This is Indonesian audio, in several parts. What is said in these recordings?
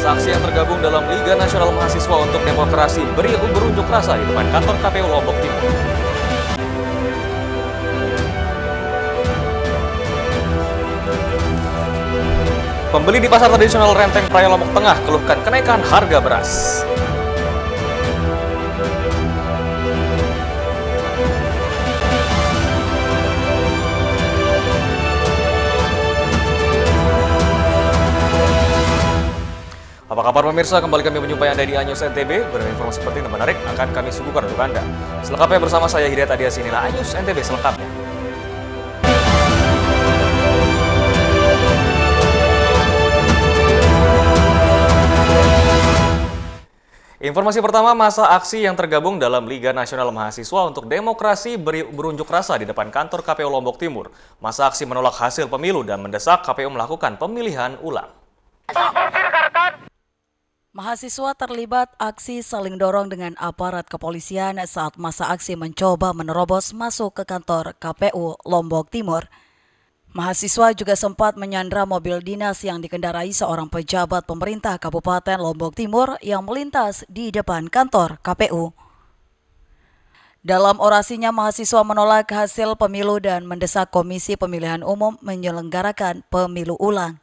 Masa aksi yang tergabung dalam Liga Nasional Mahasiswa untuk Demokrasi berunjuk rasa di depan kantor KPU Lombok Timur. Pembeli di pasar tradisional Renteng Praya Lombok Tengah keluhkan kenaikan harga beras. Apa kabar pemirsa? Kembali kami menjumpai Anda di Anyus NTB. Berinformasi penting dan menarik akan kami suguhkan untuk Anda. Selengkapnya bersama saya Hidayat Adias, inilah Anyus NTB selengkapnya. Informasi pertama, masa aksi yang tergabung dalam Liga Nasional Mahasiswa untuk Demokrasi berunjuk rasa di depan kantor KPU Lombok Timur. Masa aksi menolak hasil pemilu dan mendesak KPU melakukan pemilihan ulang. Mahasiswa terlibat aksi saling dorong dengan aparat kepolisian saat masa aksi mencoba menerobos masuk ke kantor KPU Lombok Timur. Mahasiswa juga sempat menyandra mobil dinas yang dikendarai seorang pejabat pemerintah Kabupaten Lombok Timur yang melintas di depan kantor KPU. Dalam orasinya, mahasiswa menolak hasil pemilu dan mendesak Komisi Pemilihan Umum menyelenggarakan pemilu ulang.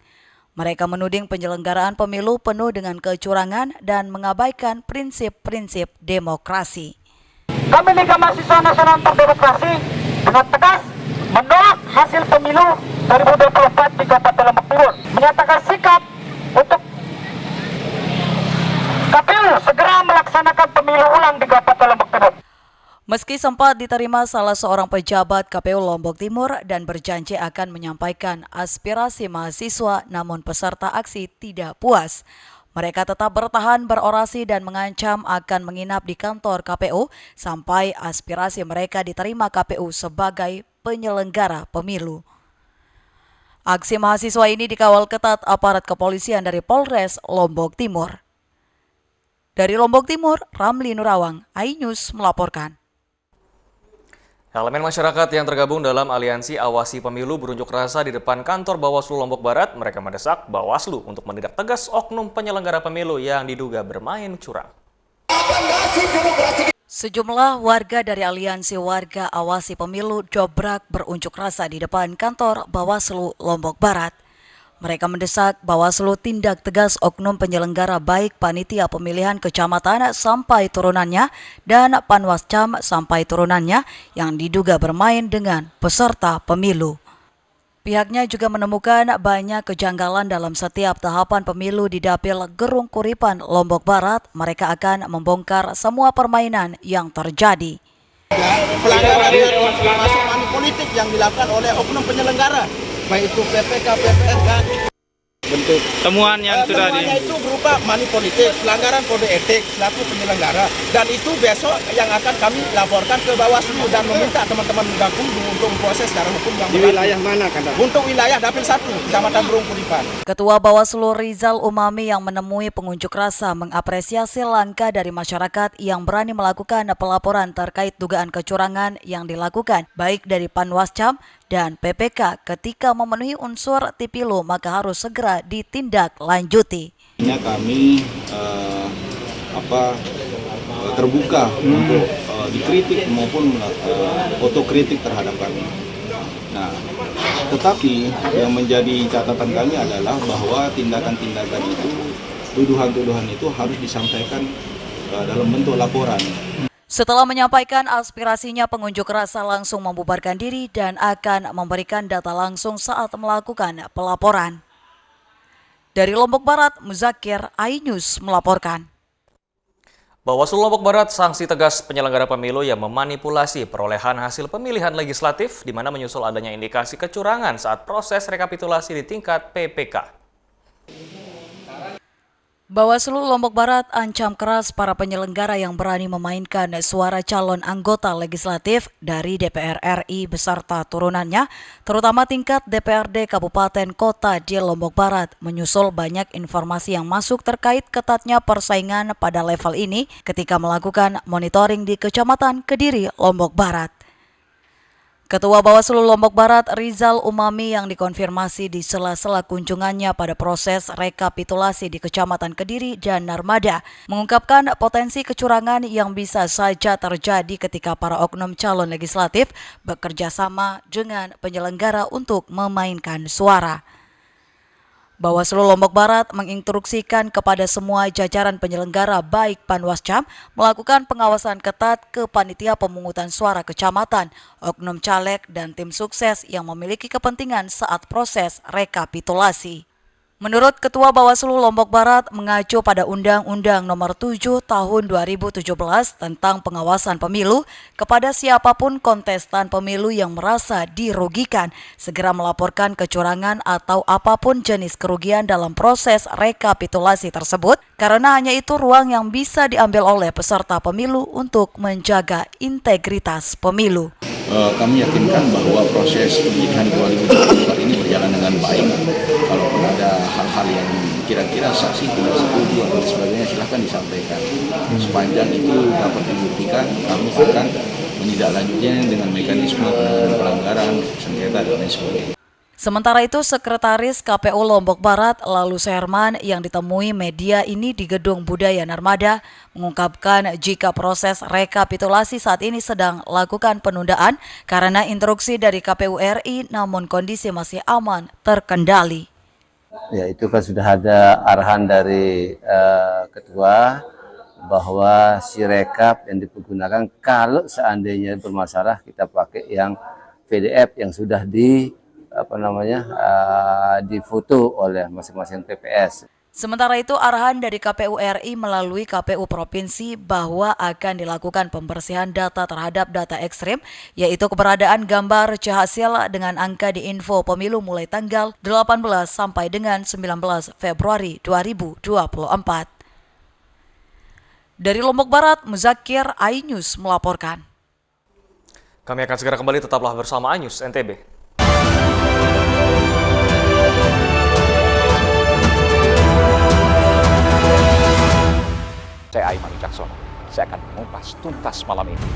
Mereka menuding penyelenggaraan pemilu penuh dengan kecurangan dan mengabaikan prinsip-prinsip demokrasi. Kami Liga Mahasiswa Nasional untuk Demokrasi dengan tegas menolak hasil pemilu 2024 di Kabupaten Lombok Timur. Menyatakan sikap untuk KPU segera melaksanakan pemilu ulang di Kabupaten Lombok Timur. Meski sempat diterima salah seorang pejabat KPU Lombok Timur dan berjanji akan menyampaikan aspirasi mahasiswa, namun peserta aksi tidak puas. Mereka tetap bertahan berorasi dan mengancam akan menginap di kantor KPU sampai aspirasi mereka diterima KPU sebagai penyelenggara pemilu. Aksi mahasiswa ini dikawal ketat aparat kepolisian dari Polres Lombok Timur. Dari Lombok Timur, Ramli Nurawang, iNews melaporkan. Elemen masyarakat yang tergabung dalam Aliansi Awasi Pemilu berunjuk rasa di depan kantor Bawaslu Lombok Barat. Mereka mendesak Bawaslu untuk menindak tegas oknum penyelenggara pemilu yang diduga bermain curang. Sejumlah warga dari Aliansi Warga Awasi Pemilu Jobrak berunjuk rasa di depan kantor Bawaslu Lombok Barat. Mereka mendesak Bawaslu tindak tegas oknum penyelenggara baik panitia pemilihan kecamatan sampai turunannya dan Panwascam sampai turunannya yang diduga bermain dengan peserta pemilu. Pihaknya juga menemukan banyak kejanggalan dalam setiap tahapan pemilu di Dapil Gerung Kuripan, Lombok Barat. Mereka akan membongkar semua permainan yang terjadi. Pelanggaran termasuk money politik yang dilakukan oleh oknum penyelenggara, baik itu PPK, PPRK. Bentuk temuan yang sudah temuannya itu berupa money politik, pelanggaran kode etik selaku penyelenggara, dan itu besok yang akan kami laporkan ke Bawaslu dan meminta teman-teman Gakumdu untuk proses secara hukum yang di wilayah mana kan? Untuk wilayah Dapil 1, Kecamatan Gerung Kuripan. Ketua Bawaslu Rizal Umami yang menemui pengunjuk rasa mengapresiasi langkah dari masyarakat yang berani melakukan pelaporan terkait dugaan kecurangan yang dilakukan baik dari Panwascam dan PPK ketika memenuhi unsur Tipilu, maka harus segera ditindaklanjuti. Kami terbuka untuk dikritik maupun otokritik terhadap kami. Nah, tetapi yang menjadi catatan kami adalah bahwa tindakan-tindakan itu, tuduhan-tuduhan itu harus disampaikan dalam bentuk laporan. Setelah menyampaikan aspirasinya, pengunjuk rasa langsung membubarkan diri dan akan memberikan data langsung saat melakukan pelaporan. Dari Lombok Barat, Muzakir, iNews melaporkan. Bawaslu Lombok Barat sanksi tegas penyelenggara pemilu yang memanipulasi perolehan hasil pemilihan legislatif di mana menyusul adanya indikasi kecurangan saat proses rekapitulasi di tingkat PPK. Bawaslu Lombok Barat ancam keras para penyelenggara yang berani memainkan suara calon anggota legislatif dari DPR RI beserta turunannya, terutama tingkat DPRD Kabupaten Kota di Lombok Barat, menyusul banyak informasi yang masuk terkait ketatnya persaingan pada level ini ketika melakukan monitoring di Kecamatan Kediri, Lombok Barat. Ketua Bawaslu Lombok Barat Rizal Umami yang dikonfirmasi di sela-sela kunjungannya pada proses rekapitulasi di Kecamatan Kediri dan Narmada mengungkapkan potensi kecurangan yang bisa saja terjadi ketika para oknum calon legislatif bekerja sama dengan penyelenggara untuk memainkan suara. Bawaslu Lombok Barat menginstruksikan kepada semua jajaran penyelenggara baik Panwascam melakukan pengawasan ketat ke panitia pemungutan suara kecamatan, oknum caleg dan tim sukses yang memiliki kepentingan saat proses rekapitulasi. Menurut Ketua Bawaslu Lombok Barat mengacu pada Undang-Undang Nomor 7 Tahun 2017 tentang pengawasan pemilu, kepada siapapun kontestan pemilu yang merasa dirugikan, segera melaporkan kecurangan atau apapun jenis kerugian dalam proses rekapitulasi tersebut, karena hanya itu ruang yang bisa diambil oleh peserta pemilu untuk menjaga integritas pemilu. Kami yakinkan bahwa proses pemilihan 2024 ini berjalan dengan baik. Kalaupun ada hal-hal yang kira-kira saksi tidak setuju atau sebagainya, silahkan disampaikan. Sepanjang itu dapat dibuktikan, kami akan menindaklanjutinya dengan mekanisme pelanggaran, sengketa, dan lain sebagainya. Sementara itu, Sekretaris KPU Lombok Barat Lalu Serman yang ditemui media ini di Gedung Budaya Narmada mengungkapkan jika proses rekapitulasi saat ini sedang lakukan penundaan karena instruksi dari KPU RI namun kondisi masih aman terkendali. Ya, itu kan sudah ada arahan dari Ketua bahwa si rekap yang dipergunakan kalau seandainya bermasalah kita pakai yang PDF yang sudah difoto oleh masing-masing TPS. Sementara itu, arahan dari KPU RI melalui KPU Provinsi bahwa akan dilakukan pembersihan data terhadap data ekstrim, yaitu keberadaan gambar C-hasil dengan angka di info pemilu mulai tanggal 18 sampai dengan 19 Februari 2024. Dari Lombok Barat, Muzakir, iNews melaporkan. Kami akan segera kembali, tetaplah bersama iNews NTB. Saya Aiman Wicaksono. Saya akan mengupas tuntas malam ini.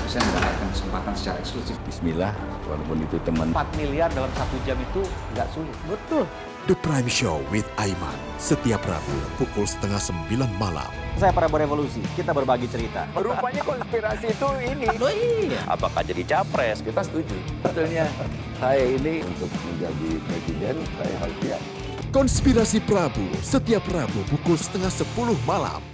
Saya mendapatkan kesempatan secara eksklusif. Bismillah, walaupun itu teman. 4 miliar dalam 1 jam itu nggak sulit. Betul. The Prime Show with Aiman, setiap Rabu pukul 8:30 malam. Saya Prabowo Revolusi, kita berbagi cerita. Rupanya konspirasi itu ini. Oh iya. Apakah jadi capres? Kita setuju. Sebetulnya saya ini untuk menjadi presiden, saya harus siap. Konspirasi Prabu, setiap Rabu pukul 9:30 malam.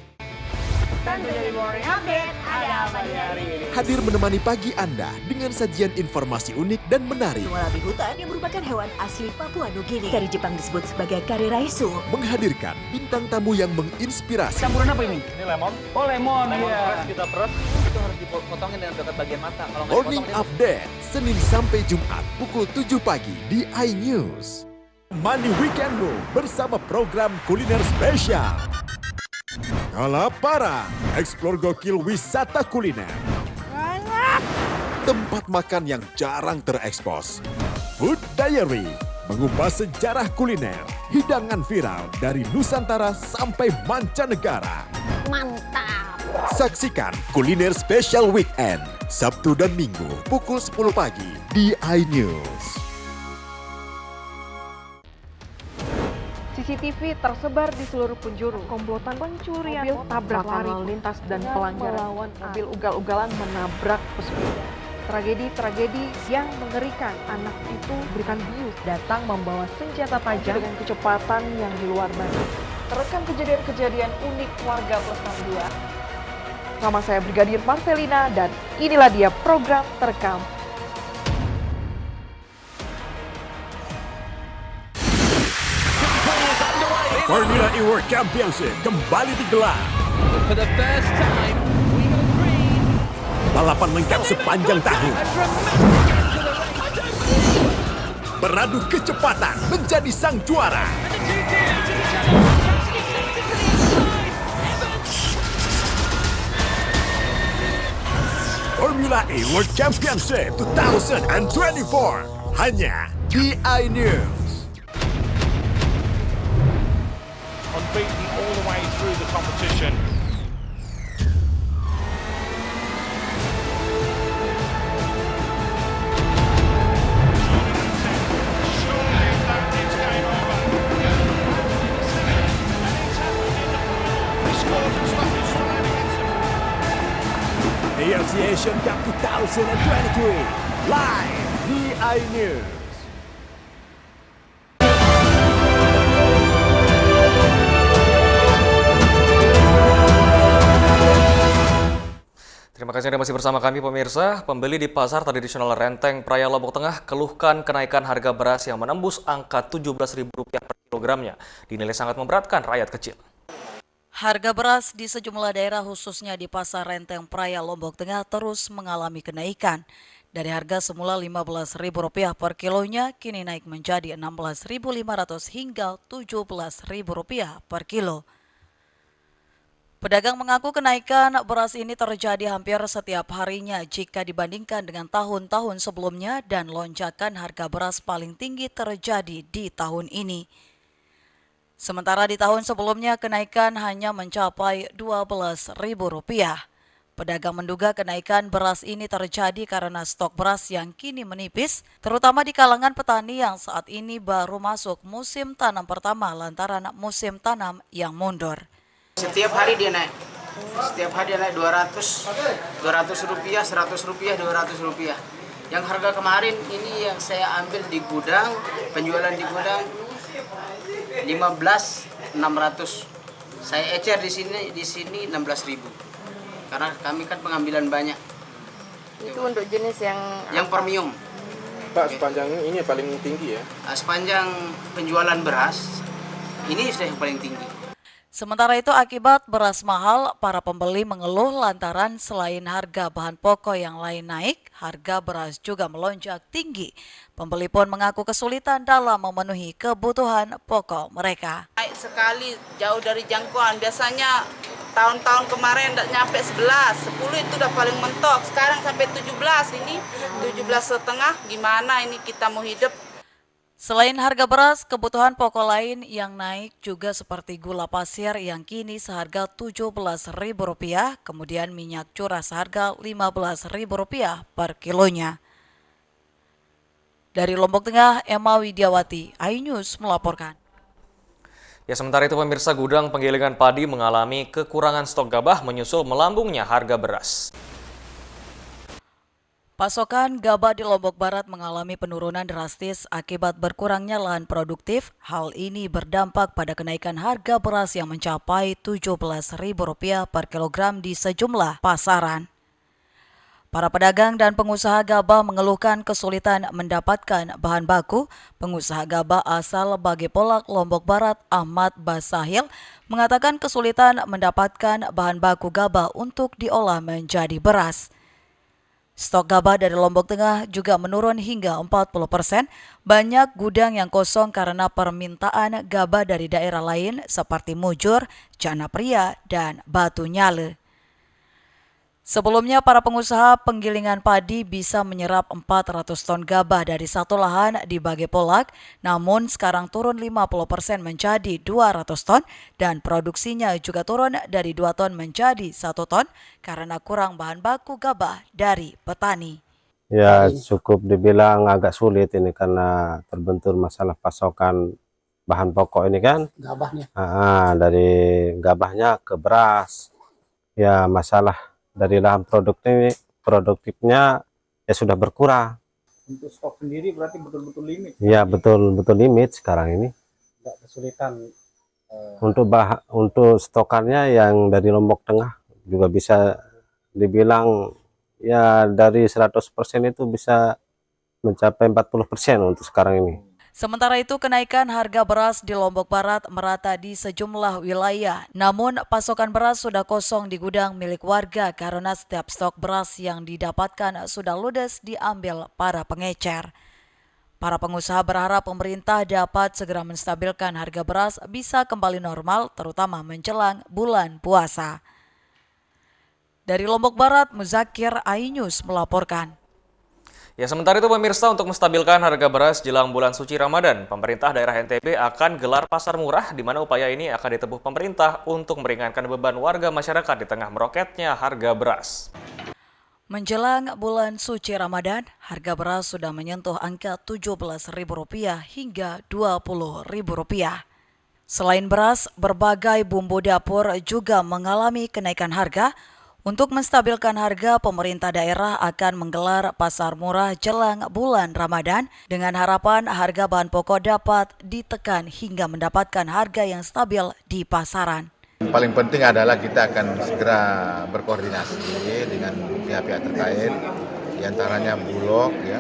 Hadir menemani pagi Anda dengan sajian informasi unik dan menarik. Walabi hutan yang merupakan hewan asli Papua Nugini. Dari Jepang disebut sebagai kare raisu. Menghadirkan bintang tamu yang menginspirasi. Campuran apa ini? Ini lemon. Oh lemon, iya. Kita peres, itu harus dipotongin dengan dekat bagian mata. Kalau nggak Morning Update, Senin sampai Jumat pukul 7 pagi di iNews. Money Weekendmu bersama program kuliner spesial. Kalaparan, eksplor gokil wisata kuliner. Tempat makan yang jarang terekspos. Food Diary, mengupas sejarah kuliner, hidangan viral dari Nusantara sampai mancanegara. Mantap! Saksikan Kuliner Special Weekend, Sabtu dan Minggu pukul 10 pagi di iNews. CCTV tersebar di seluruh penjuru. Komplotan pencurian mobil, tabrak lari lalu lintas dan pelanggaran melawan mobil ugal-ugalan menabrak pesepeda. Tragedi-tragedi yang mengerikan. Anak itu berikan bius, datang membawa senjata tajam dengan kecepatan yang di luar batas. Terekam kejadian-kejadian unik warga plus 62. Nama saya Brigadir Marcelina dan inilah dia program Terekam. Formula E World Championship kembali digelar. For the first time, we agree. Balapan lengkap sepanjang tahun. Beradu kecepatan menjadi sang juara. Formula E World Championship 2024 hanya di iNews. Beating all the way through the competition. Asian Cup 2023 live di iNews. Terima kasih Anda masih bersama kami pemirsa. Pembeli di pasar tradisional Renteng Praya Lombok Tengah keluhkan kenaikan harga beras yang menembus angka Rp17.000 per kilogramnya. Dinilai sangat memberatkan rakyat kecil. Harga beras di sejumlah daerah khususnya di pasar Renteng Praya Lombok Tengah terus mengalami kenaikan. Dari harga semula Rp15.000 per kilonya kini naik menjadi Rp16.500 hingga Rp17.000 per kilo. Pedagang mengaku kenaikan beras ini terjadi hampir setiap harinya jika dibandingkan dengan tahun-tahun sebelumnya dan lonjakan harga beras paling tinggi terjadi di tahun ini. Sementara di tahun sebelumnya kenaikan hanya mencapai Rp12.000. Pedagang menduga kenaikan beras ini terjadi karena stok beras yang kini menipis, terutama di kalangan petani yang saat ini baru masuk musim tanam pertama lantaran musim tanam yang mundur. Setiap hari dia naik. Setiap hari dia naik 200 rupiah, 100 rupiah, 200 rupiah. Yang harga kemarin ini yang saya ambil di gudang, penjualan di gudang 15.600. Saya ecer di sini 16.000. Karena kami kan pengambilan banyak. Itu untuk jenis yang premium. Pak, sepanjang ini paling tinggi ya? Sepanjang penjualan beras, ini sudah yang paling tinggi. Sementara itu akibat beras mahal, para pembeli mengeluh lantaran selain harga bahan pokok yang lain naik, harga beras juga melonjak tinggi. Pembeli pun mengaku kesulitan dalam memenuhi kebutuhan pokok mereka. Naik sekali, jauh dari jangkauan. Biasanya tahun-tahun kemarin tidak nyampe 11, 10 itu udah paling mentok. Sekarang sampai 17, ini 17,5, gimana ini kita mau hidup? Selain harga beras, kebutuhan pokok lain yang naik juga seperti gula pasir yang kini seharga Rp17.000, kemudian minyak curah seharga Rp15.000 per kilonya. Dari Lombok Tengah, Emma Widiawati, iNews melaporkan. Ya, sementara itu pemirsa, gudang penggilingan padi mengalami kekurangan stok gabah menyusul melambungnya harga beras. Pasokan gabah di Lombok Barat mengalami penurunan drastis akibat berkurangnya lahan produktif. Hal ini berdampak pada kenaikan harga beras yang mencapai Rp17.000 per kilogram di sejumlah pasaran. Para pedagang dan pengusaha gabah mengeluhkan kesulitan mendapatkan bahan baku. Pengusaha gabah asal Bagepolak, Lombok Barat, Ahmad Basahil, mengatakan kesulitan mendapatkan bahan baku gabah untuk diolah menjadi beras. Stok gabah dari Lombok Tengah juga menurun hingga 40%. Banyak gudang yang kosong karena permintaan gabah dari daerah lain seperti Mujur, Janapria, dan Batu Nyale. Sebelumnya, para pengusaha penggilingan padi bisa menyerap 400 ton gabah dari satu lahan di Bagepolak, namun sekarang turun 50% menjadi 200 ton dan produksinya juga turun dari 2 ton menjadi 1 ton karena kurang bahan baku gabah dari petani. Ya, cukup dibilang agak sulit ini karena terbentur masalah pasokan bahan pokok ini kan. Gabahnya. Dari gabahnya ke beras. Ya, masalah dari lahan produktifnya ya sudah berkurang. Untuk stok sendiri berarti betul-betul limit. Ya, betul-betul limit sekarang ini. Nggak kesulitan. Untuk stokannya yang dari Lombok Tengah juga bisa dibilang ya dari 100% itu bisa mencapai 40% untuk sekarang ini. Sementara itu, kenaikan harga beras di Lombok Barat merata di sejumlah wilayah. Namun, pasokan beras sudah kosong di gudang milik warga karena setiap stok beras yang didapatkan sudah ludes diambil para pengecer. Para pengusaha berharap pemerintah dapat segera menstabilkan harga beras bisa kembali normal, terutama menjelang bulan puasa. Dari Lombok Barat, Muzakir, iNews melaporkan. Ya, sementara itu pemirsa, untuk menstabilkan harga beras jelang bulan suci Ramadan, pemerintah daerah NTB akan gelar pasar murah, di mana upaya ini akan ditempuh pemerintah untuk meringankan beban warga masyarakat di tengah meroketnya harga beras. Menjelang bulan suci Ramadan, harga beras sudah menyentuh angka Rp17.000 hingga Rp20.000. Selain beras, berbagai bumbu dapur juga mengalami kenaikan harga. Untuk menstabilkan harga, pemerintah daerah akan menggelar pasar murah jelang bulan Ramadan dengan harapan harga bahan pokok dapat ditekan hingga mendapatkan harga yang stabil di pasaran. Yang paling penting adalah kita akan segera berkoordinasi dengan pihak-pihak terkait, diantaranya Bulog, ya,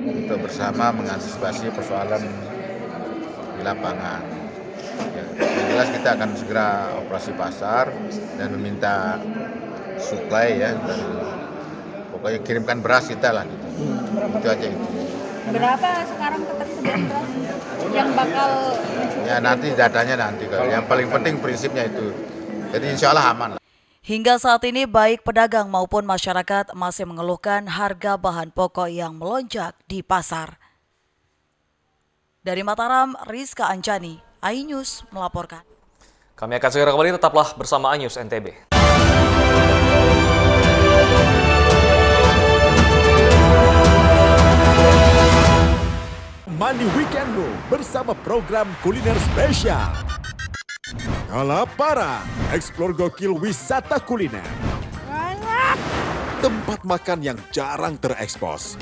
untuk bersama mengantisipasi persoalan di lapangan. Ya, yang jelas kita akan segera operasi pasar dan meminta supply, ya, dan pokoknya kirimkan beras kita lah gitu. Itu aja itu. Berapa sekarang ketersediaan beras yang bakal ya nanti datanya nanti kalau yang paling penting prinsipnya itu. Jadi insya Allah aman lah. Hingga saat ini baik pedagang maupun masyarakat masih mengeluhkan harga bahan pokok yang melonjak di pasar. Dari Mataram, Rizka Anjani, iNews melaporkan. Kami akan segera kembali, tetaplah bersama iNews NTB. Mandi Weekendmu bersama program kuliner spesial. Kalaparan, eksplor gokil wisata kuliner. Tempat makan yang jarang terekspos.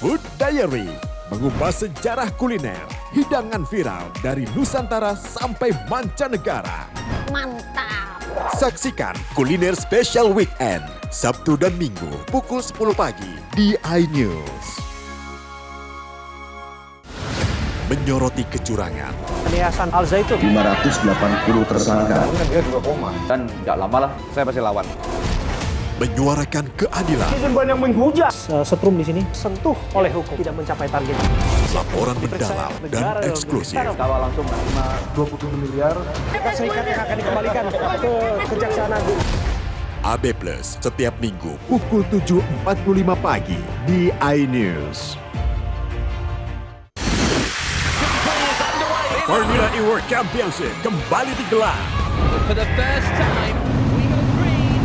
Food Diary, mengupas sejarah kuliner, hidangan viral dari Nusantara sampai mancanegara. mantap. Saksikan Kuliner Spesial Weekend, Sabtu dan Minggu, pukul 10 pagi di iNews. Menyoroti kecurangan. Yayasan Al Zaitun 580 tersangka. Dia juga koma. Dan nggak lama lah, saya pasti lawan. Menyuarakan keadilan. Netizen banyak menghujat. Setrum di sini sentuh oleh hukum, tidak mencapai target. Laporan mendalam dan eksklusif. Kalau langsung cuma 20 miliar. Amerika Serikat yang akan dikembalikan ke Kejaksaan Agung. AB Plus setiap Minggu pukul 7.45 pagi di iNews. Formula E World Championship kembali digelar. For the first time, we agreed.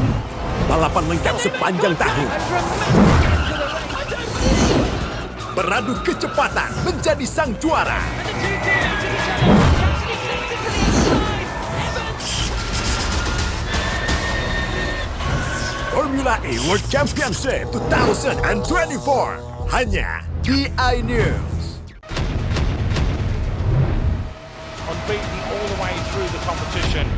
Balapan lengkap sepanjang tahun. Beradu kecepatan menjadi sang juara. Formula E World Championship 2024 hanya di iNews. Unbeaten all the way through the competition.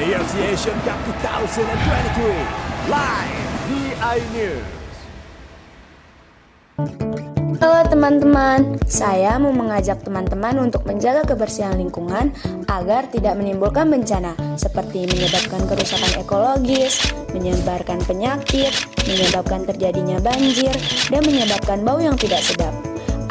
AFC Asian Cup 2023 live di iNews. Halo teman-teman, saya mau mengajak teman-teman untuk menjaga kebersihan lingkungan agar tidak menimbulkan bencana seperti menyebabkan kerusakan ekologis, menyebarkan penyakit, menyebabkan terjadinya banjir, dan menyebabkan bau yang tidak sedap.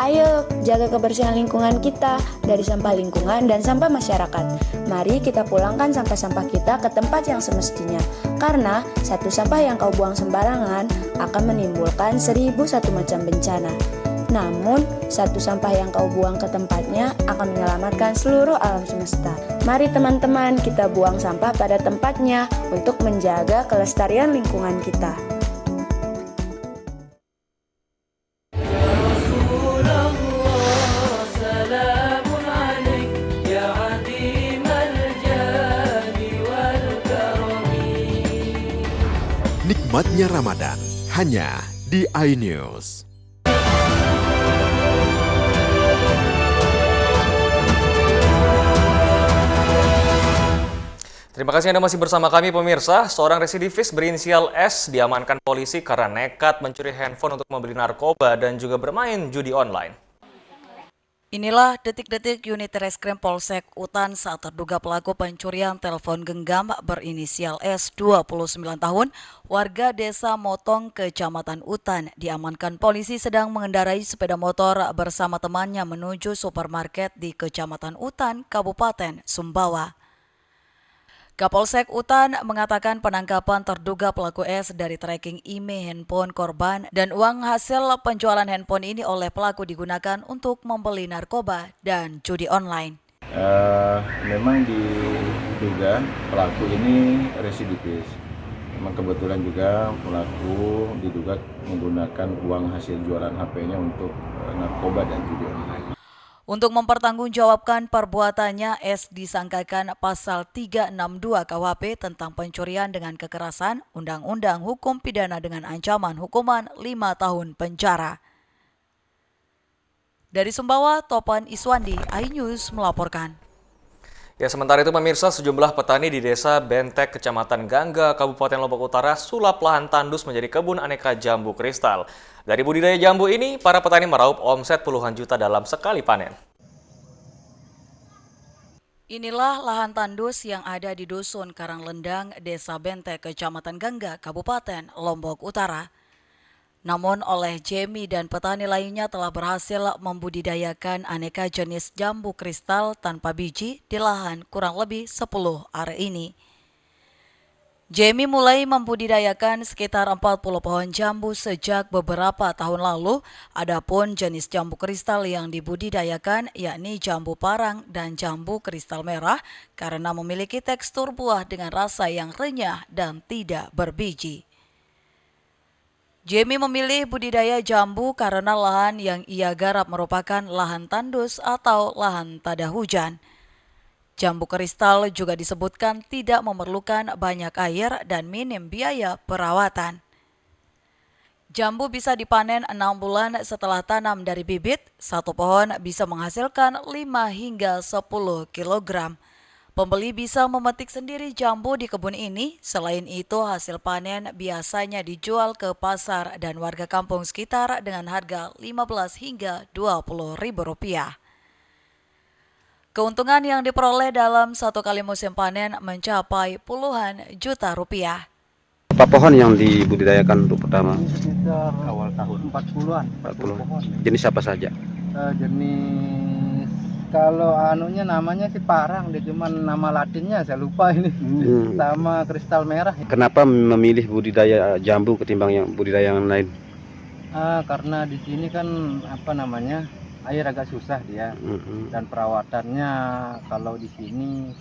Ayo jaga kebersihan lingkungan kita dari sampah lingkungan dan sampah masyarakat. Mari kita pulangkan sampah-sampah kita ke tempat yang semestinya. Karena satu sampah yang kau buang sembarangan akan menimbulkan 1001 macam bencana. Namun, satu sampah yang kau buang ke tempatnya akan menyelamatkan seluruh alam semesta. Mari teman-teman kita buang sampah pada tempatnya untuk menjaga kelestarian lingkungan kita. Nikmatnya Ramadan hanya di iNews. Terima kasih Anda masih bersama kami pemirsa. Seorang residivis berinisial S diamankan polisi karena nekat mencuri handphone untuk membeli narkoba dan juga bermain judi online. Inilah detik-detik unit Reskrim Polsek Utan saat terduga pelaku pencurian telepon genggam berinisial S 29 tahun, warga desa Motong, Kecamatan Utan, diamankan polisi sedang mengendarai sepeda motor bersama temannya menuju supermarket di Kecamatan Utan, Kabupaten Sumbawa. Kapolsek Utan mengatakan penangkapan terduga pelaku S dari tracking IMEI handphone korban dan uang hasil penjualan handphone ini oleh pelaku digunakan untuk membeli narkoba dan judi online. Memang diduga pelaku ini residivis. Memang kebetulan juga pelaku diduga menggunakan uang hasil jualan HP-nya untuk narkoba dan judi online. Untuk mempertanggungjawabkan perbuatannya, S disangkakan pasal 362 KUHP tentang pencurian dengan kekerasan, Undang-Undang Hukum Pidana dengan ancaman hukuman 5 tahun penjara. Dari Sumbawa, Topan Iswandi, iNews melaporkan. Ya, sementara itu pemirsa, sejumlah petani di Desa Bentek, Kecamatan Gangga, Kabupaten Lombok Utara sulap lahan tandus menjadi kebun aneka jambu kristal. Dari budidaya jambu ini, para petani meraup omset puluhan juta dalam sekali panen. Inilah lahan tandus yang ada di Dusun Karanglendang, Desa Bentek, Kecamatan Gangga, Kabupaten Lombok Utara. Namun oleh Jemi dan petani lainnya telah berhasil membudidayakan aneka jenis jambu kristal tanpa biji di lahan kurang lebih 10 are ini. Jemi mulai membudidayakan sekitar 40 pohon jambu sejak beberapa tahun lalu. Adapun jenis jambu kristal yang dibudidayakan yakni jambu parang dan jambu kristal merah karena memiliki tekstur buah dengan rasa yang renyah dan tidak berbiji. Jemi memilih budidaya jambu karena lahan yang ia garap merupakan lahan tandus atau lahan tada hujan. Jambu kristal juga disebutkan tidak memerlukan banyak air dan minim biaya perawatan. Jambu bisa dipanen 6 bulan setelah tanam dari bibit. Satu pohon bisa menghasilkan 5 hingga 10 kg. Pembeli bisa memetik sendiri jambu di kebun ini. Selain itu, hasil panen biasanya dijual ke pasar dan warga kampung sekitar dengan harga Rp15 hingga Rp20.000. Keuntungan yang diperoleh dalam satu kali musim panen mencapai puluhan juta rupiah. Berapa pohon yang dibudidayakan untuk pertama? Sekitar awal tahun 40-an. 40 pohon. Jenis apa saja? Jenis kalau anunya namanya sih parang, dia cuman nama latinnya saya lupa ini. Sama kristal merah. Kenapa memilih budidaya jambu ketimbang yang budidaya yang lain? Karena di sini kan air agak susah dia, dan perawatannya kalau di sini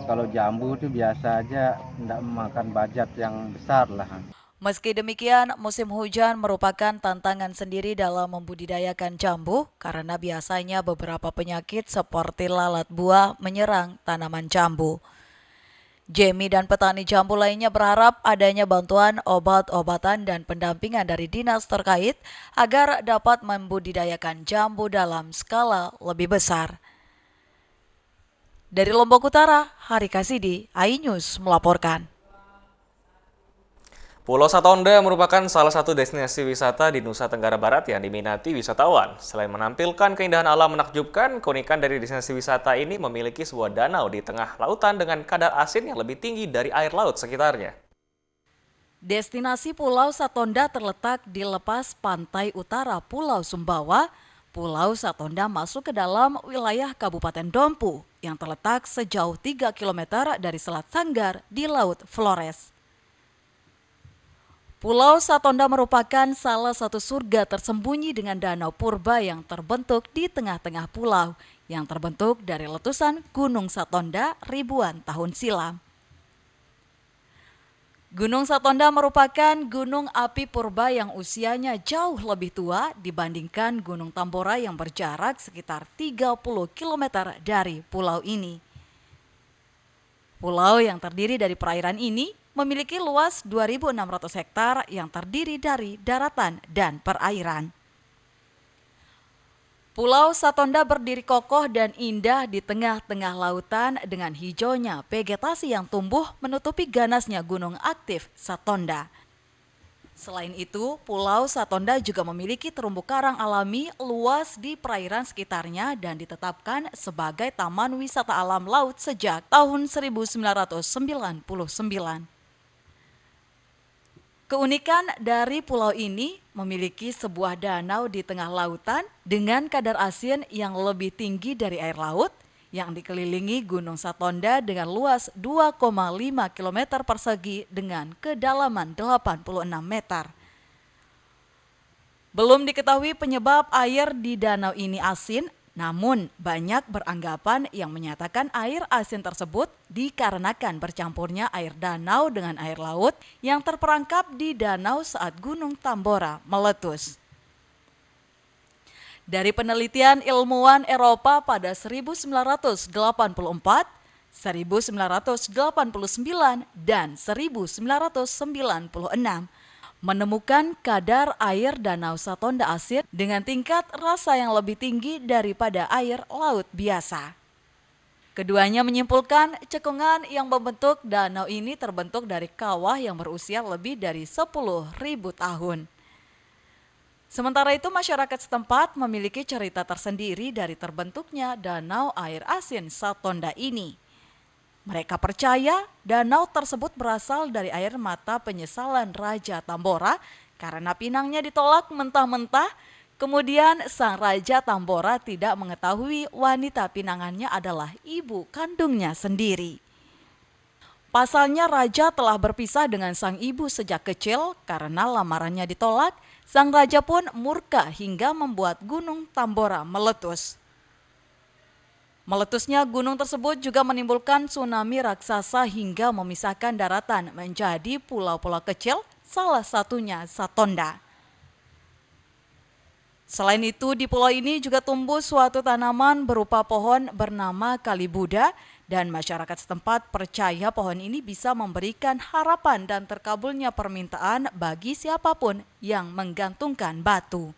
kalau jambu itu biasa aja, tidak memakan budget yang besar lah. Meski demikian, musim hujan merupakan tantangan sendiri dalam membudidayakan jambu karena biasanya beberapa penyakit seperti lalat buah menyerang tanaman jambu. Jemi dan petani jambu lainnya berharap adanya bantuan obat-obatan dan pendampingan dari dinas terkait agar dapat membudidayakan jambu dalam skala lebih besar. Dari Lombok Utara, Hari Kasidi, iNews melaporkan. Pulau Satonda merupakan salah satu destinasi wisata di Nusa Tenggara Barat yang diminati wisatawan. Selain menampilkan keindahan alam menakjubkan, keunikan dari destinasi wisata ini memiliki sebuah danau di tengah lautan dengan kadar asin yang lebih tinggi dari air laut sekitarnya. Destinasi Pulau Satonda terletak di lepas pantai utara Pulau Sumbawa. Pulau Satonda masuk ke dalam wilayah Kabupaten Dompu yang terletak sejauh 3 km dari Selat Sanggar di Laut Flores. Pulau Satonda merupakan salah satu surga tersembunyi dengan danau purba yang terbentuk di tengah-tengah pulau yang terbentuk dari letusan Gunung Satonda ribuan tahun silam. Gunung Satonda merupakan gunung api purba yang usianya jauh lebih tua dibandingkan Gunung Tambora yang berjarak sekitar 30 km dari pulau ini. Pulau yang terdiri dari perairan ini memiliki luas 2.600 hektar yang terdiri dari daratan dan perairan. Pulau Satonda berdiri kokoh dan indah di tengah-tengah lautan dengan hijaunya vegetasi yang tumbuh menutupi ganasnya gunung aktif Satonda. Selain itu, Pulau Satonda juga memiliki terumbu karang alami luas di perairan sekitarnya dan ditetapkan sebagai Taman Wisata Alam Laut sejak tahun 1999. Keunikan dari pulau ini memiliki sebuah danau di tengah lautan dengan kadar asin yang lebih tinggi dari air laut yang dikelilingi Gunung Satonda dengan luas 2,5 km persegi dengan kedalaman 86 meter. Belum diketahui penyebab air di danau ini asin, Namun, banyak beranggapan yang menyatakan air asin tersebut dikarenakan bercampurnya air danau dengan air laut yang terperangkap di danau saat Gunung Tambora meletus. Dari penelitian ilmuwan Eropa pada 1984, 1989, dan 1996, menemukan kadar air danau Satonda asin dengan tingkat rasa yang lebih tinggi daripada air laut biasa. Keduanya menyimpulkan cekungan yang membentuk danau ini terbentuk dari kawah yang berusia lebih dari 10.000 tahun. Sementara itu, masyarakat setempat memiliki cerita tersendiri dari terbentuknya danau air asin Satonda ini. Mereka percaya danau tersebut berasal dari air mata penyesalan Raja Tambora karena pinangnya ditolak mentah-mentah. Kemudian sang Raja Tambora tidak mengetahui wanita pinangannya adalah ibu kandungnya sendiri. Pasalnya Raja telah berpisah dengan sang ibu sejak kecil karena lamarannya ditolak. Sang Raja pun murka hingga membuat Gunung Tambora meletus. Meletusnya gunung tersebut juga menimbulkan tsunami raksasa hingga memisahkan daratan menjadi pulau-pulau kecil, salah satunya Satonda. Selain itu, di pulau ini juga tumbuh suatu tanaman berupa pohon bernama Kalibuda dan masyarakat setempat percaya pohon ini bisa memberikan harapan dan terkabulnya permintaan bagi siapapun yang menggantungkan batu.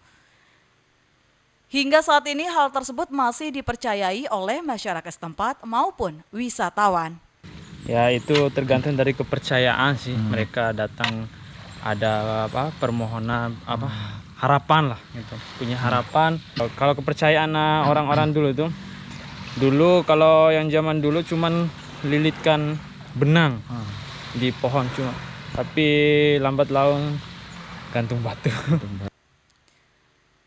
Hingga saat ini hal tersebut masih dipercayai oleh masyarakat setempat maupun wisatawan. Ya itu tergantung dari kepercayaan sih. Mereka datang ada permohonan harapan lah gitu. Punya harapan. Kalau kepercayaan orang-orang dulu kalau yang zaman dulu cuman lilitkan benang di pohon cuma. Tapi lambat laun gantung batu.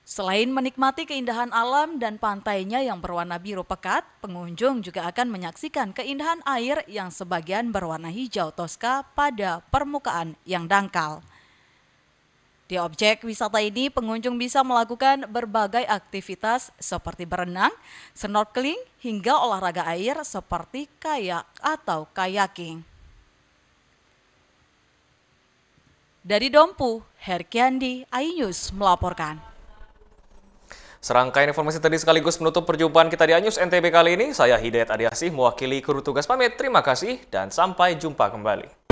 Selain menikmati keindahan alam dan pantainya yang berwarna biru pekat, pengunjung juga akan menyaksikan keindahan air yang sebagian berwarna hijau toska pada permukaan yang dangkal. Di objek wisata ini, pengunjung bisa melakukan berbagai aktivitas seperti berenang, snorkeling, hingga olahraga air seperti kayak atau kayaking. Dari Dompu, Herkiandi, iNews melaporkan. Serangkaian informasi tadi sekaligus menutup perjumpaan kita di iNews NTB kali ini. Saya Hidayat Adiasih mewakili kru tugas pamit. Terima kasih dan sampai jumpa kembali.